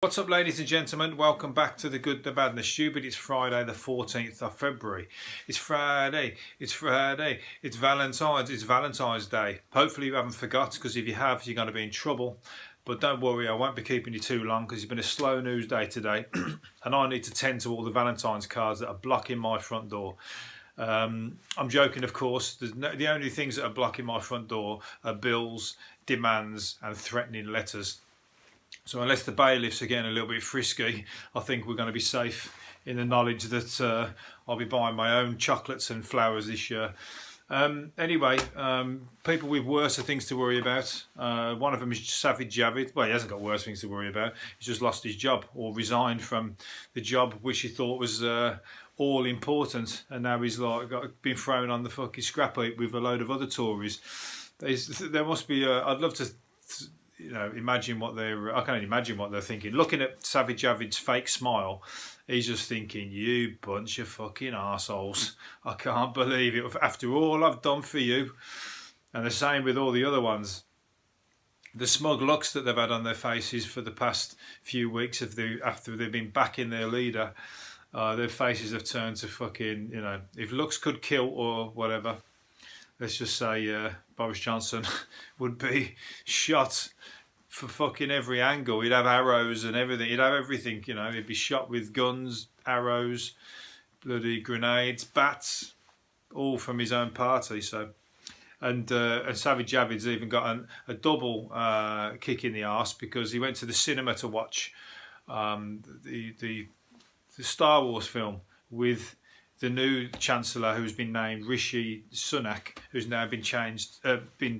What's up, ladies and gentlemen? Welcome back to The Good, The Bad and The Stupid. It's Friday the 14th of February. It's Friday. It's Valentines. It's Valentine's Day. Hopefully you haven't forgot, because if you have, you're going to be in trouble. But don't worry, I won't be keeping you too long, because it's been a slow news day today. And I need to tend to all the Valentine's cards that are blocking my front door. I'm joking, of course. The only things that are blocking my front door are bills, demands and threatening letters. So unless the bailiffs are getting a little bit frisky, I think we're going to be safe in the knowledge that I'll be buying my own chocolates and flowers this year. Anyway, people with worse things to worry about. One of them is Savage Javid. Well, he hasn't got worse things to worry about. He's just lost his job, or resigned from the job which he thought was all important, and now he's been thrown on the fucking scrap heap with a load of other Tories. There must be. I'd love to. Imagine what I can only imagine what they're thinking. Looking at Savage Javid's fake smile, he's just thinking, "You bunch of fucking arseholes. I can't believe it. After all I've done for you." And the same with all the other ones. The smug looks that they've had on their faces for the past few weeks, after they've been backing their leader, their faces have turned to fucking, if looks could kill or whatever. Let's just say Boris Johnson would be shot for fucking every angle. He'd have arrows and everything. He'd have everything, He'd be shot with guns, arrows, bloody grenades, bats, all from his own party. So, and Savage Javid's even got a double kick in the arse, because he went to the cinema to watch the Star Wars film with the new Chancellor, who's been named Rishi Sunak, who's now been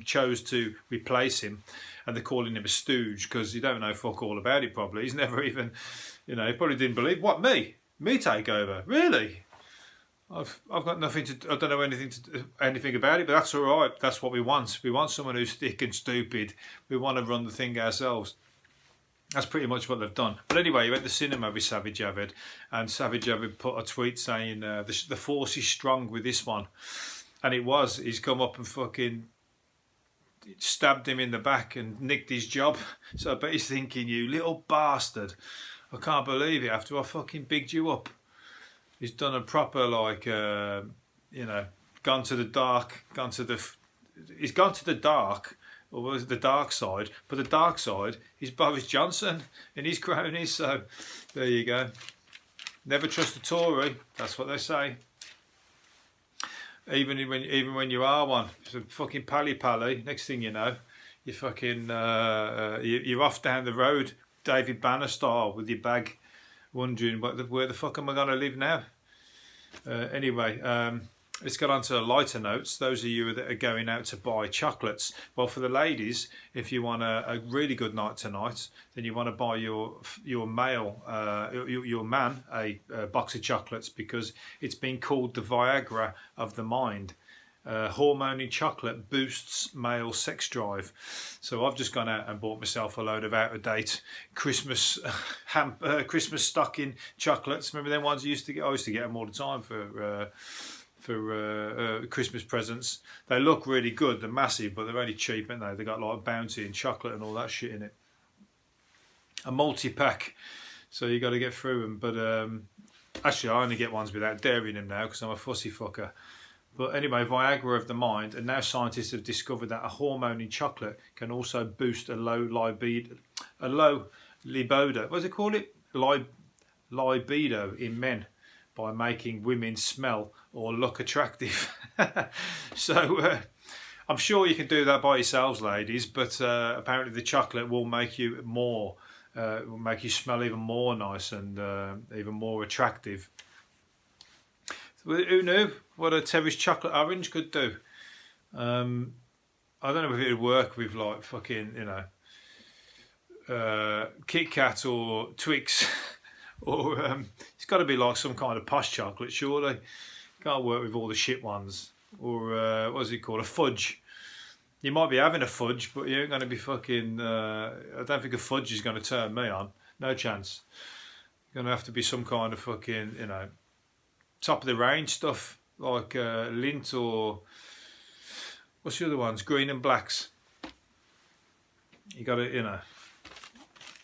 chose to replace him, and they're calling him a stooge because he don't know fuck all about it. Probably he's never even, he probably didn't believe what me take over. Really, I've got nothing to. I don't know anything about it, but that's all right. That's what we want. We want someone who's thick and stupid. We want to run the thing ourselves. That's pretty much what they've done. But anyway, he went to the cinema with Savage Javid, and Savage Javid put a tweet saying the force is strong with this one. And it was. He's come up and fucking stabbed him in the back and nicked his job. So I bet he's thinking, "You little bastard. I can't believe it. After I fucking bigged you up." He's done a proper, gone to the dark, he's gone to the dark, or was it the dark side? But the dark side is Boris Johnson and his cronies. So there you go. Never trust a Tory. That's what they say. Even when you are one, it's a fucking pally. Next thing you know, you fucking you're off down the road, David Banner style, with your bag, wondering where the fuck am I gonna live now? Anyway. Let's get on to lighter notes. Those of you that are going out to buy chocolates, well, for the ladies, if you want a really good night tonight, then you want to buy your man a box of chocolates, because it's been called the Viagra of the mind. Hormone chocolate boosts male sex drive. So I've just gone out and bought myself a load of out-of-date Christmas Christmas stocking chocolates. Remember them ones I used to get? I used to get them all the time for Christmas presents. They look really good. They're massive, but they're only cheap, aren't they? They got like Bounty and chocolate and all that shit in it. A multi-pack, so you got to get through them. But actually, I only get ones without dairy in them now, because I'm a fussy fucker. But anyway, Viagra of the mind, and now scientists have discovered that a hormone in chocolate can also boost a low libido. What does it call it? Libido in men, by making women smell or look attractive. So I'm sure you can do that by yourselves, ladies, but apparently the chocolate will make you smell even more nice and even more attractive. So who knew what a Terry's chocolate orange could do? I don't know if it would work with like fucking, Kit Kat or Twix. Or it's got to be like some kind of posh chocolate, surely. Can't work with all the shit ones. Or what's it called? A fudge. You might be having a fudge, but you ain't going to be fucking. I don't think a fudge is going to turn me on. No chance. Going to have to be some kind of fucking, top of the range stuff, like Lindt, or what's the other ones? Green and Blacks. You got to,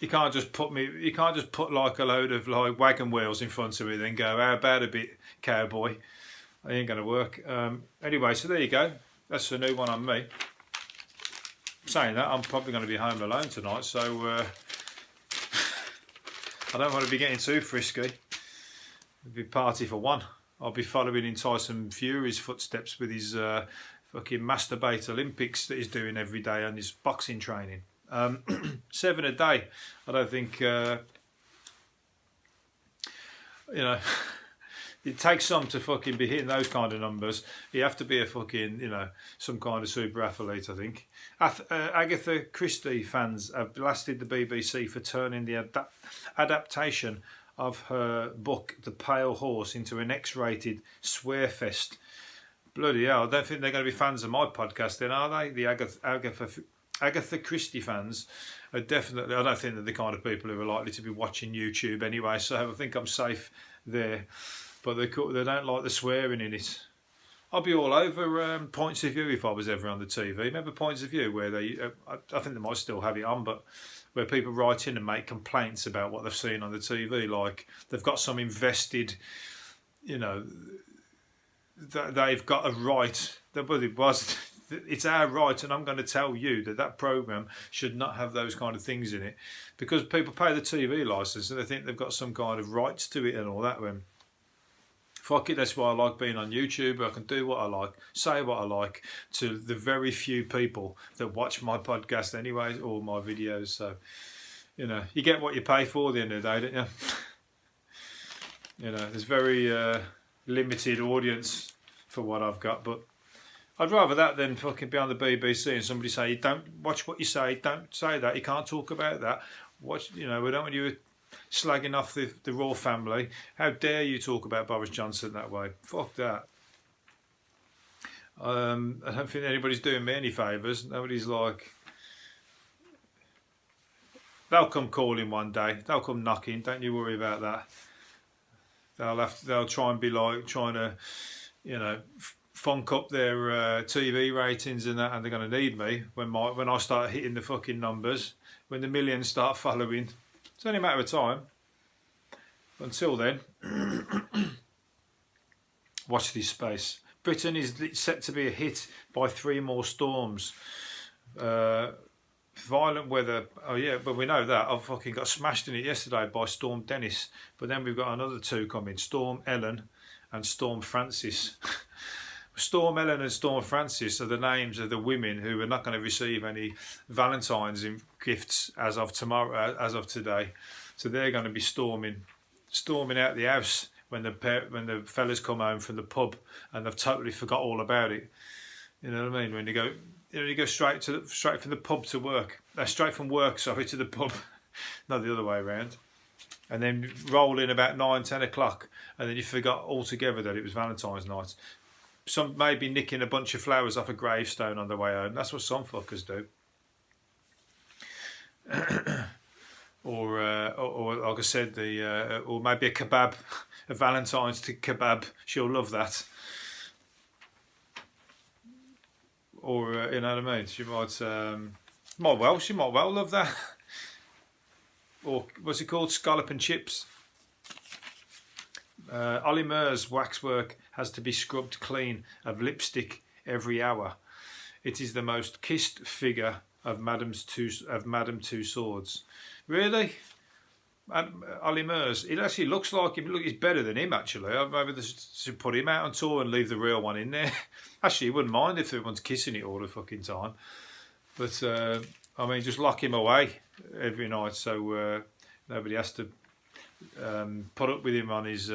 You can't just put like a load of like wagon wheels in front of me, then go, how about a bit, cowboy? It ain't gonna work. Anyway, so there you go. That's a new one on me. Saying that, I'm probably going to be home alone tonight, so I don't want to be getting too frisky. It'll be party for one. I'll be following in Tyson Fury's footsteps with his fucking masturbate Olympics that he's doing every day on his boxing training. 7 a day. I don't think, it takes some to fucking be hitting those kind of numbers. You have to be a fucking, some kind of super athlete, I think. Agatha Christie fans have blasted the BBC for turning the adaptation of her book, The Pale Horse, into an X-rated swear fest. Bloody hell, I don't think they're going to be fans of my podcast then, are they? The Agatha Christie fans are definitely, I don't think they're the kind of people who are likely to be watching YouTube anyway, so I think I'm safe there. But they don't like the swearing in it. I'd be all over Points of View if I was ever on the TV. Remember Points of View, where they, I think they might still have it on, but where people write in and make complaints about what they've seen on the TV, like they've got some invested, they've got a right. It's our right, and I'm going to tell you that programme should not have those kind of things in it, because people pay the TV licence and they think they've got some kind of rights to it and all that. When fuck it, that's why I like being on YouTube. I can do what I like, say what I like to the very few people that watch my podcast anyway, or my videos. So, you get what you pay for at the end of the day, don't you? There's very limited audience for what I've got, but I'd rather that than fucking be on the BBC and somebody say, don't watch what you say, don't say that, you can't talk about that. Watch, we don't want you slagging off the royal family. How dare you talk about Boris Johnson that way? Fuck that. I don't think anybody's doing me any favours. Nobody's like, they'll come calling one day. They'll come knocking. Don't you worry about that. They'll try and be like trying to, funk up their TV ratings and that, and they're going to need me when I start hitting the fucking numbers, when the millions start following. It's only a matter of time. But until then, watch this space. Britain is set to be hit by 3 more storms. Violent weather. Oh yeah, but we know that. I fucking got smashed in it yesterday by Storm Dennis. But then we've got another 2 coming. Storm Ellen and Storm Francis. Storm Ellen and Storm Francis are the names of the women who are not going to receive any Valentines gifts as of today. So they're going to be storming out the house when the fellas come home from the pub and they've totally forgot all about it. You know what I mean? When you go straight from the pub to work, straight from work, sorry, to the pub, not the other way around, and then roll in about 9-10 o'clock, and then you forgot altogether that it was Valentine's night. Some maybe nicking a bunch of flowers off a gravestone on the way home. That's what some fuckers do. or like I said, or maybe a kebab, a Valentine's kebab. She'll love that. Or you know what I mean? She might well love that. Or what's it called? Scallop and chips. Ollie Murs Waxwork has to be scrubbed clean of lipstick every hour. It is the most kissed figure of Madame Two Swords. Really? Ollie Murs. It actually looks like him. Look, he's better than him actually. Maybe they should put him out on tour and leave the real one in there. Actually, he wouldn't mind if everyone's kissing it all the fucking time. But just lock him away every night so nobody has to put up with him on his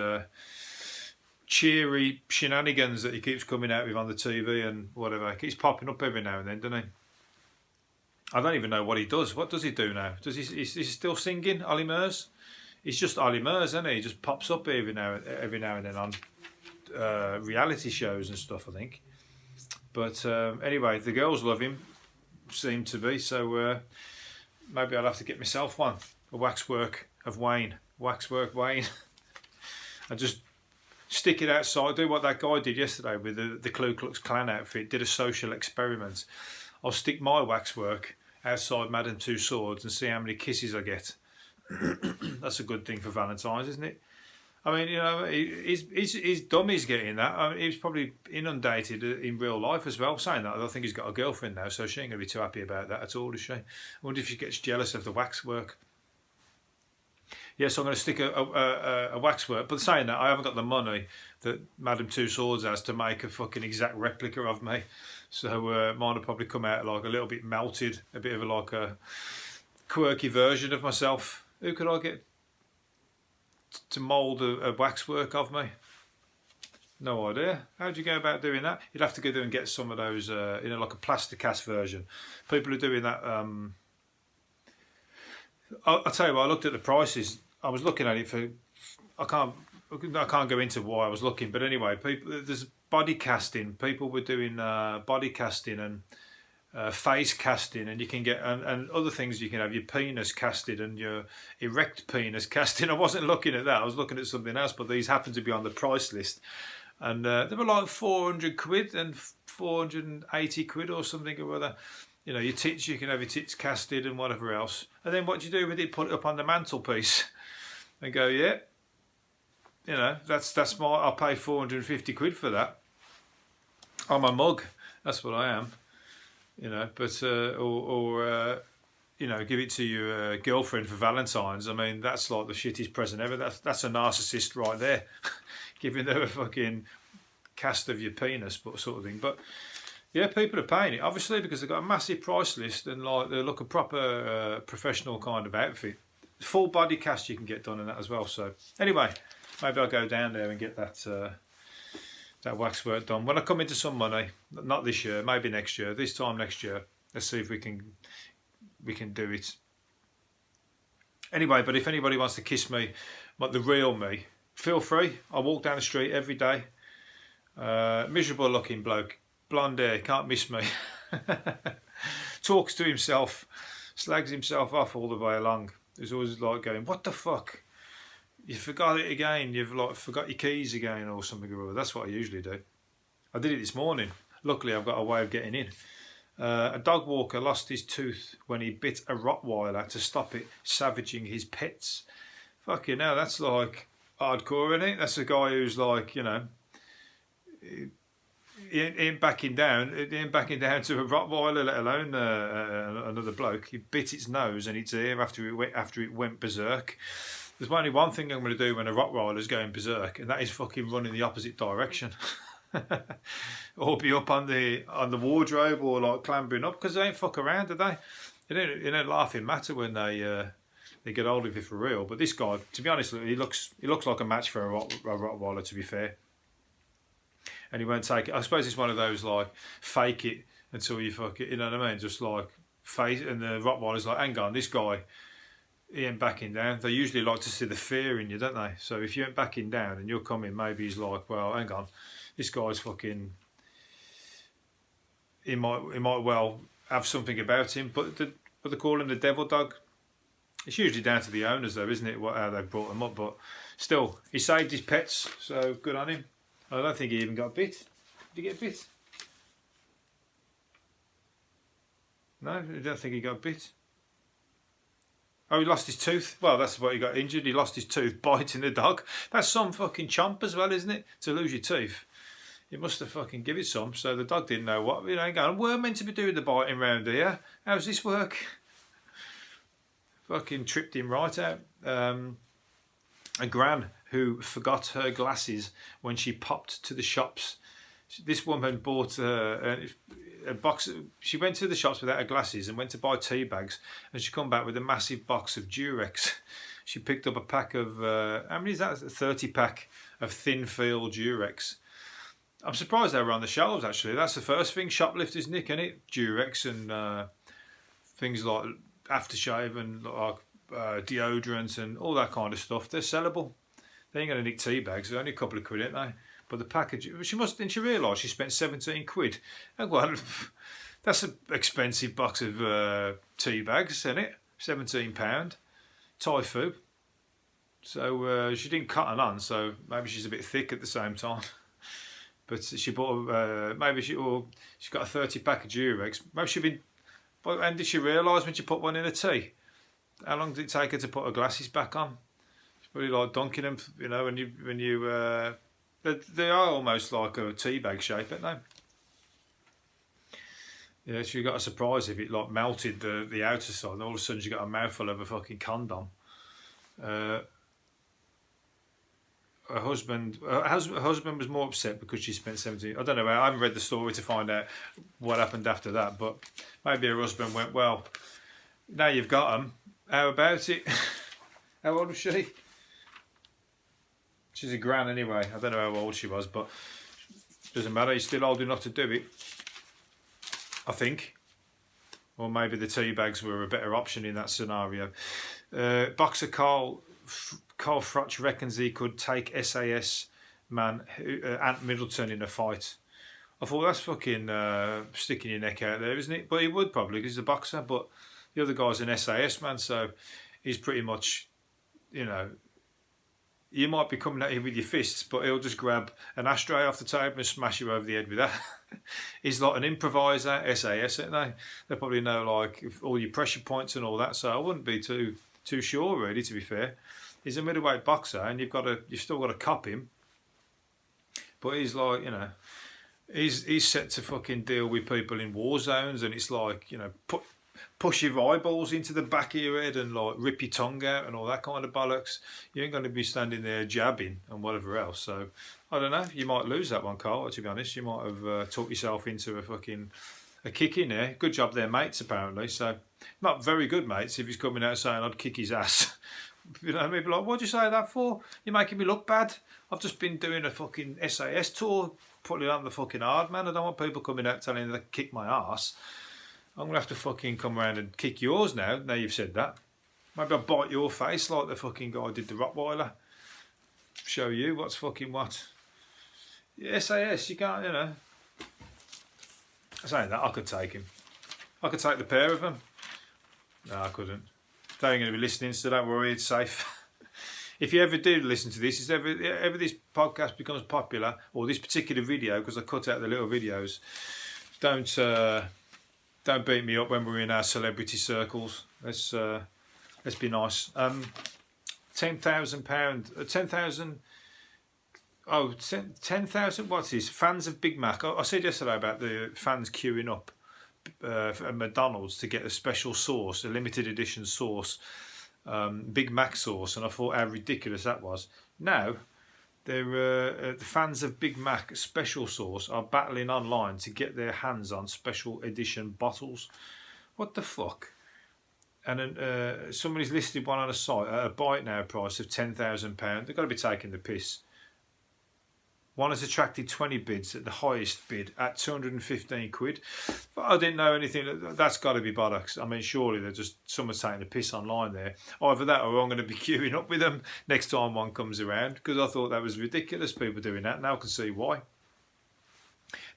cheery shenanigans that he keeps coming out with on the TV and whatever. He keeps popping up every now and then, doesn't he? I don't even know what he does. What does he do now? Is he still singing, Ollie Murs? He's just Ollie Murs, isn't he? He just pops up every now and then on reality shows and stuff, I think. But anyway, the girls love him, seem to be. So maybe I'll have to get myself one. A waxwork of Wayne. Waxwork Wayne. And just stick it outside. Do what that guy did yesterday with the Ku Klux Klan outfit. Did a social experiment. I'll stick my waxwork outside Madame Two Swords and see how many kisses I get. That's a good thing for Valentine's, isn't it? I mean, you know, he's dummies getting that. I mean, he was probably inundated in real life as well. Saying that, I think he's got a girlfriend now, so she ain't going to be too happy about that at all, is she? I wonder if she gets jealous of the waxwork. Yes, I'm going to stick a waxwork. But saying that, I haven't got the money that Madame Two Swords has to make a fucking exact replica of me. So mine will probably come out like a little bit melted, a bit of like a quirky version of myself. Who could I get to mould a waxwork of me? No idea. How do you go about doing that? You'd have to go there and get some of those, you know, like a plasticast version. People are doing that. I'll tell you what, I looked at the prices. I was looking at it for. I can't go into why I was looking, but anyway, there's body casting. People were doing body casting and face casting, and you can get and other things. You can have your penis casted and your erect penis casting. I wasn't looking at that. I was looking at something else, but these happened to be on the price list, and they were like 400 quid and 480 quid or something or other. You know, your tits. You can have your tits casted and whatever else. And then what do you do with it? Put it up on the mantelpiece, and go, yeah. You know, that's my. I'll pay 450 quid for that. I'm a mug. That's what I am. You know, but or you know, give it to your girlfriend for Valentine's. I mean, that's like the shittiest present ever. That's a narcissist right there, giving her a fucking cast of your penis, but sort of thing. But yeah, people are paying it obviously because they've got a massive price list and like they look a proper professional kind of outfit. Full body cast you can get done in that as well. So anyway, maybe I'll go down there and get that waxwork done when I come into some money. Not this year, maybe next year. This time next year, let's see if we can do it. Anyway, but if anybody wants to kiss me, like the real me, feel free. I walk down the street every day. Miserable looking bloke, blonde hair, can't miss me. Talks to himself, slags himself off all the way along. He's always like going, "What the fuck? You forgot it again. You've like forgot your keys again, or something or other." That's what I usually do. I did it this morning. Luckily, I've got a way of getting in. A dog walker lost his tooth when he bit a Rottweiler to stop it savaging his pets. Fucking hell, that's like hardcore, isn't it? That's a guy who's like, you know, he ain't backing down. He ain't backing down to a Rottweiler, let alone another bloke. He bit its nose and its ear after it went berserk. There's only one thing I'm going to do when a Rottweiler's going berserk, and that is fucking run in the opposite direction. Or be up on the wardrobe or like clambering up, because they ain't fuck around, do they? It don't laughing matter when they get hold of you for real. But this guy, to be honest, he looks like a match for a Rottweiler, to be fair. And he won't take it. I suppose it's one of those like fake it until you fuck it, you know what I mean? Just like face, and the Rottweiler's like, hang on, this guy, he ain't backing down. They usually like to see the fear in you, don't they? So if you ain't backing down and you're coming, maybe he's like, well, hang on, this guy's fucking. He might well have something about him, but what they call him, the devil dog. It's usually down to the owners, though, isn't it? How they've brought them up, but still, he saved his pets, so good on him. I don't think he even got bit. Did he get bit? No, I don't think he got bit. Oh, he lost his tooth. Well, that's what he got injured. He lost his tooth biting the dog. That's some fucking chomp as well, isn't it? To lose your tooth. You must have fucking give it some. So the dog didn't know what. You know, going, we're meant to be doing the biting round here. How's this work? Fucking tripped him right out. A gran who forgot her glasses when she popped to the shops. This woman bought a box. She went to the shops without her glasses and went to buy tea bags, and she come back with a massive box of Durex. She picked up a pack of how many is that? A 30 pack of thin feel Durex. I'm surprised they were on the shelves actually. That's the first thing shoplifters nick, isn't it? Durex and things like aftershave and like deodorant and all that kind of stuff. They're sellable. They ain't going to nick tea bags. They're only a couple of quid, ain't they? But the package, didn't she realise she spent 17 quid? Oh, well, that's an expensive box of tea bags, isn't it? £17. Thai food. So she didn't cotton on, so maybe she's a bit thick at the same time. But she bought, she got a 30 pack of Durex. Maybe she'd been But and did she realise when she put one in a tea? How long did it take her to put her glasses back on? It's probably like dunking them, you know, when you they are almost like a tea bag shape, aren't they? Yeah, she got a surprise if it like melted the outer side, and all of a sudden she got a mouthful of a fucking condom. Her husband was more upset because she spent 17. I don't know. I haven't read the story to find out what happened after that, but maybe her husband went, well, now you've got them. How about it? How old was she? She's a gran anyway. I don't know how old she was, but it doesn't matter. He's still old enough to do it, I think. Or maybe the tea bags were a better option in that scenario. Boxer Carl Froch reckons he could take SAS man Ant Middleton in a fight. I thought that's fucking sticking your neck out there, isn't it? But he would probably because he's a boxer. But the other guy's an SAS man, so he's pretty much, you know, you might be coming at him with your fists, but he'll just grab an ashtray off the table and smash you over the head with that. He's like an improviser, SAS, aren't they? They probably know like all your pressure points and all that. So I wouldn't be too sure, really. To be fair, he's a middleweight boxer, and you've still got to cop him. But he's like, you know, he's set to fucking deal with people in war zones, and it's like, you know, push your eyeballs into the back of your head and like rip your tongue out and all that kind of bollocks. You ain't going to be standing there jabbing and whatever else. So I don't know. You might lose that one, Carl. To be honest, you might have talked yourself into a kick in there. Good job there, mates. Apparently, so not very good mates. If he's coming out saying I'd kick his ass, you know, maybe like, what'd you say that for? You're making me look bad. I've just been doing a fucking SAS tour, putting it on the fucking hard man. I don't want people coming out telling me they kick my ass. I'm going to have to fucking come around and kick yours now you've said that. Maybe I'll bite your face like the fucking guy did the Rottweiler. Show you what's fucking what. SAS, you can't, you know. Saying that, I could take him. I could take the pair of them. No, I couldn't. They ain't going to be listening, so don't worry, it's safe. If you ever do listen to this, if ever this podcast becomes popular, or this particular video, because I cut out the little videos, don't beat me up when we're in our celebrity circles. Let's be nice. £10,000. 10,000. Oh, 10,000. What's this? Fans of Big Mac. I said yesterday about the fans queuing up at McDonald's to get a special sauce, a limited edition sauce, Big Mac sauce, and I thought how ridiculous that was. Now, the fans of Big Mac special sauce are battling online to get their hands on special edition bottles. What the fuck? And then somebody's listed one on a site at a buy it now price of £10,000. They've got to be taking the piss. One has attracted 20 bids at the highest bid at 215 quid. But I didn't know anything. That's got to be bollocks. I mean, surely they're just someone's taking a piss online there. Either that or I'm going to be queuing up with them next time one comes around, because I thought that was ridiculous, people doing that. Now I can see why.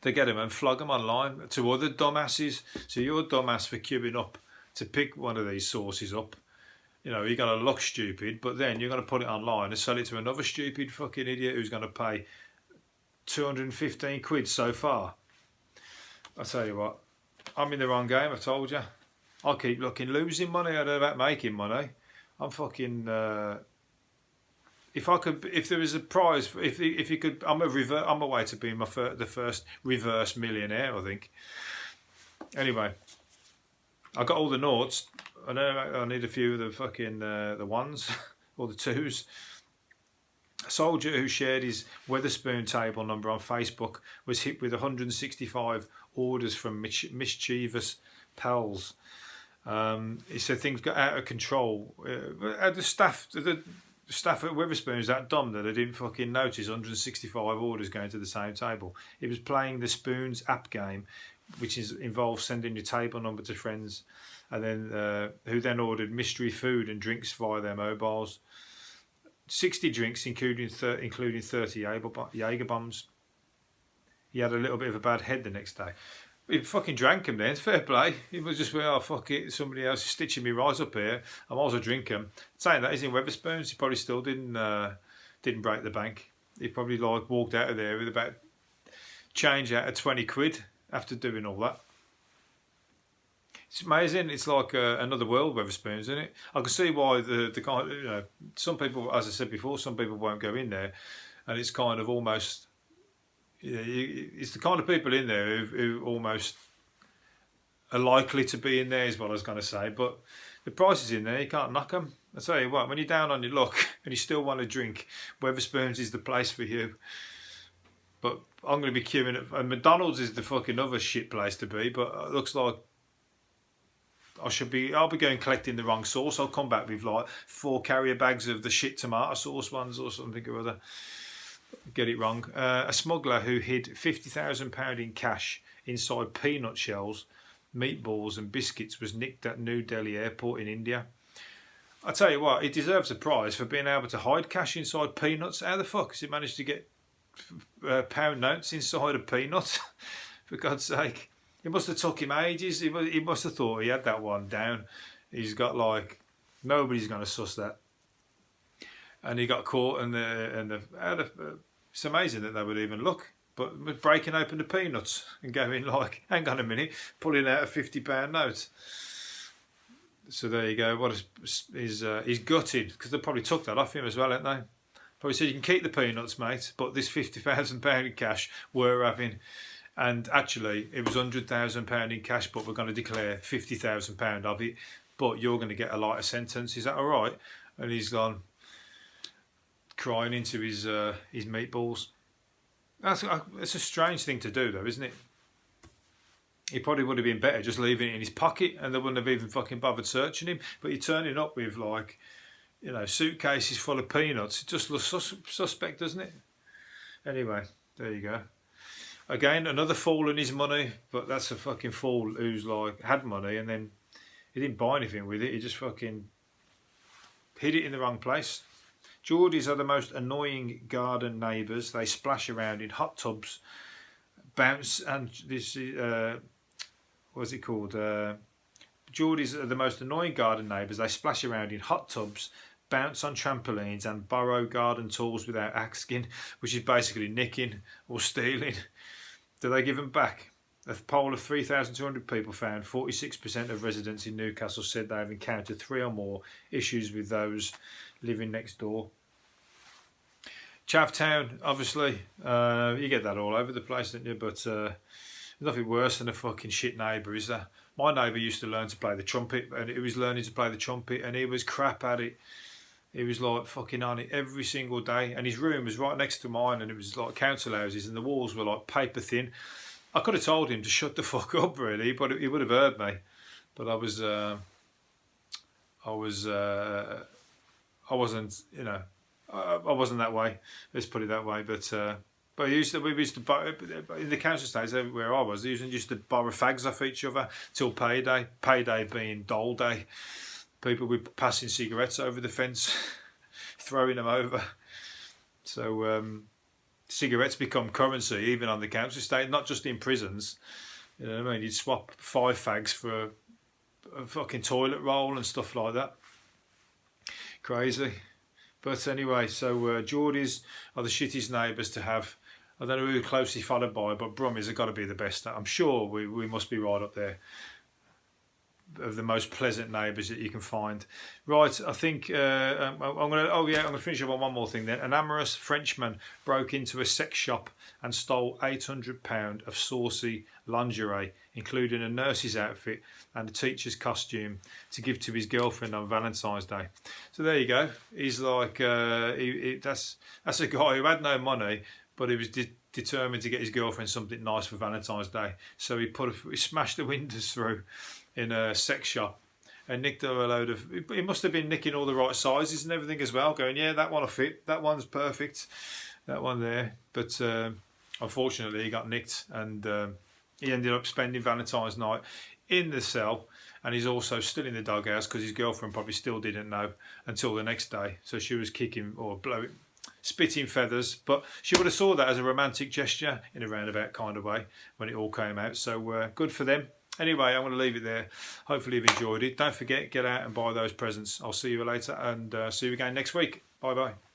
They get them and flog them online to other dumbasses. So you're a dumbass for queuing up to pick one of these sauces up. You know, you're going to look stupid, but then you're going to put it online and sell it to another stupid fucking idiot who's going to pay 215 quid so far. I tell you what, I'm in the wrong game. I told you. I keep losing money. I don't know about making money. I'm fucking. If there was a prize, if you could, I'm a way to being the first reverse millionaire, I think. Anyway, I got all the noughts. I know I need a few of the fucking the ones or the twos. A soldier who shared his Wetherspoon table number on Facebook was hit with 165 orders from mischievous pals. He said things got out of control. The staff at Wetherspoon is that dumb that they didn't fucking notice 165 orders going to the same table. It was playing the Spoons app game, which involves sending your table number to friends, and then who then ordered mystery food and drinks via their mobiles. 60 drinks, including 30 Jaeger bombs. He had a little bit of a bad head the next day. He fucking drank them then, fair play. He was just, well, oh, fuck it, somebody else is stitching me right up here. I might as well drink them. Saying that, he's in Wetherspoons, he probably still didn't break the bank. He probably walked out of there with about change out of 20 quid after doing all that. It's amazing. It's like another world, Wetherspoons, isn't it? I can see why the kind. You know, some people, as I said before, some people won't go in there, and it's kind of almost. It's the kind of people in there who almost are likely to be in there, is what I was going to say. But the prices in there, you can't knock them. I tell you what, when you're down on your luck and you still want to drink, Wetherspoons is the place for you. But I'm going to be queuing at, and McDonald's is the fucking other shit place to be. But it looks like I'll be going collecting the wrong sauce. I'll come back with like 4 carrier bags of the shit tomato sauce ones or something or other. Get it wrong. A smuggler who hid £50,000 in cash inside peanut shells, meatballs and biscuits was nicked at New Delhi airport in India. I tell you what, he deserves a prize for being able to hide cash inside peanuts. How the fuck has he managed to get pound notes inside a peanut? For God's sake. It must have took him ages. He must have thought he had that one down. He's got like, nobody's going to suss that. And he got caught, and it's amazing that they would even look. But breaking open the peanuts and going like, hang on a minute, pulling out a £50 note. So there you go. What he's gutted, because they probably took that off him as well, haven't they? Probably said, you can keep the peanuts, mate, but this £50,000 in cash we're having. And actually, it was £100,000 in cash, but we're going to declare £50,000 of it. But you're going to get a lighter sentence. Is that all right? And he's gone crying into his meatballs. It's a strange thing to do, though, isn't it? He probably would have been better just leaving it in his pocket, and they wouldn't have even fucking bothered searching him. But you're turning up with like, you know, suitcases full of peanuts. It just looks suspect, doesn't it? Anyway, there you go. Again, another fool and his money, but that's a fucking fool who's like had money and then he didn't buy anything with it. He just fucking hid it in the wrong place. Geordies are the most annoying garden neighbours. They splash around in hot tubs, bounce, and this what's it called? Geordies are the most annoying garden neighbours. They splash around in hot tubs, bounce on trampolines, and borrow garden tools without asking, which is basically nicking or stealing. Do they give them back? A poll of 3,200 people found 46% of residents in Newcastle said they have encountered 3 or more issues with those living next door. Chavtown, obviously, you get that all over the place, don't you? But there's nothing worse than a fucking shit neighbour, is there? My neighbour used to learn to play the trumpet, and he was learning to play the trumpet, and he was crap at it. He was like fucking on it every single day, and his room was right next to mine, and it was like council houses, and the walls were like paper thin. I could have told him to shut the fuck up, really, but he would have heard me. But I wasn't, you know, I wasn't that way. Let's put it that way. But we used to borrow, in the council estates where I was, they used to borrow fags off each other till payday. Payday being dole day. People were passing cigarettes over the fence, throwing them over. So cigarettes become currency even on the council estate, not just in prisons. You know what I mean? You'd swap 5 fags for a fucking toilet roll and stuff like that. Crazy. But anyway, so Geordies are the shittiest neighbours to have. I don't know who closely followed by, but Brummies have got to be the best. I'm sure we must be right up there of the most pleasant neighbours that you can find. Right, I think I'm gonna finish up on one more thing then. An amorous Frenchman broke into a sex shop and stole £800 of saucy lingerie, including a nurse's outfit and a teacher's costume, to give to his girlfriend on Valentine's Day. So there you go. He's like that's a guy who had no money, but he was determined to get his girlfriend something nice for Valentine's Day. So he smashed the windows through in a sex shop and nicked her a load of. He must have been nicking all the right sizes and everything as well, going, yeah, that one will fit, that one's perfect, that one there. But unfortunately he got nicked, and he ended up spending Valentine's night in the cell, and he's also still in the doghouse because his girlfriend probably still didn't know until the next day. So she was kicking or spitting feathers, but she would have saw that as a romantic gesture in a roundabout kind of way when it all came out. So good for them. Anyway, I'm going to leave it there. Hopefully you've enjoyed it. Don't forget, get out and buy those presents. I'll see you later, and see you again next week. Bye bye.